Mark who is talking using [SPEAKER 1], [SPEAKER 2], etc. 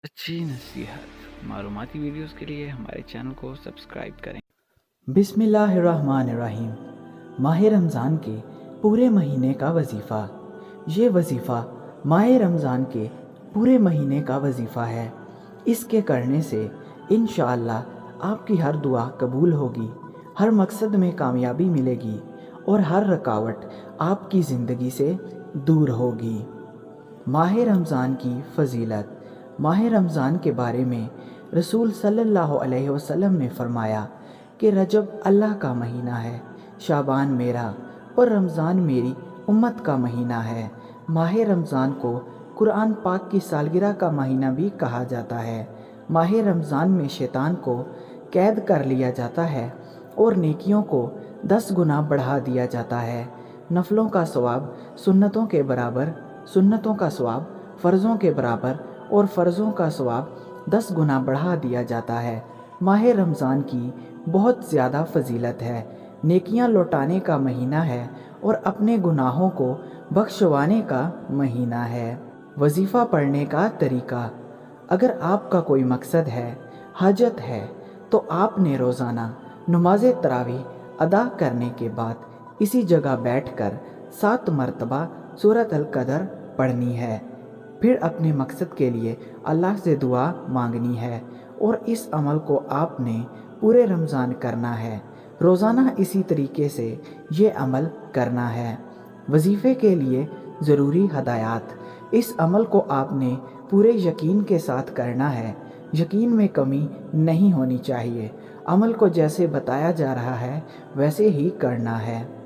[SPEAKER 1] अच्छी नसीहत मालूमाती वीडियोस के लिए हमारे चैनल को सब्सक्राइब करें।
[SPEAKER 2] बिस्मिल्लाहिर्रहमानिर्रहीम। माह रमज़ान के पूरे महीने का वजीफ़ा। ये वजीफ़ा माह रमज़ान के पूरे महीने का वजीफ़ा है। इसके करने से इंशाअल्लाह आपकी हर दुआ कबूल होगी, हर मकसद में कामयाबी मिलेगी और हर रुकावट आपकी ज़िंदगी से दूर होगी। माह रमज़ान की फ़जीलत। माह रमज़ान के बारे में रसूल सल्लल्लाहु अलैहि वसल्लम ने फरमाया कि रजब अल्लाह का महीना है, शाबान मेरा और रमज़ान मेरी उम्मत का महीना है। माह रमज़ान को कुरान पाक की सालगिरह का महीना भी कहा जाता है। माह रमज़ान में शैतान को कैद कर लिया जाता है और नेकियों को 10 गुना बढ़ा दिया जाता है। नफलों का सवाब सुन्नतों के बराबर, सुन्नतों का सवाब फ़र्ज़ों के बराबर और फ़र्ज़ों का सवाब 10 गुना बढ़ा दिया जाता है। माह रमज़ान की बहुत ज़्यादा फ़जीलत है। नेकियां लौटाने का महीना है और अपने गुनाहों को बख्शवाने का महीना है। वजीफ़ा पढ़ने का तरीका। अगर आपका कोई मकसद है, हाजत है, तो आपने रोज़ाना नमाज तरावी अदा करने के बाद इसी जगह बैठकर 7 मरतबा सूरत अल कदर पढ़नी है। फिर अपने मकसद के लिए अल्लाह से दुआ मांगनी है और इस अमल को आपने पूरे रमज़ान करना है। रोज़ाना इसी तरीके से ये अमल करना है। वजीफ़े के लिए ज़रूरी हदायत। इस अमल को आपने पूरे यकीन के साथ करना है। यकीन में कमी नहीं होनी चाहिए। अमल को जैसे बताया जा रहा है वैसे ही करना है।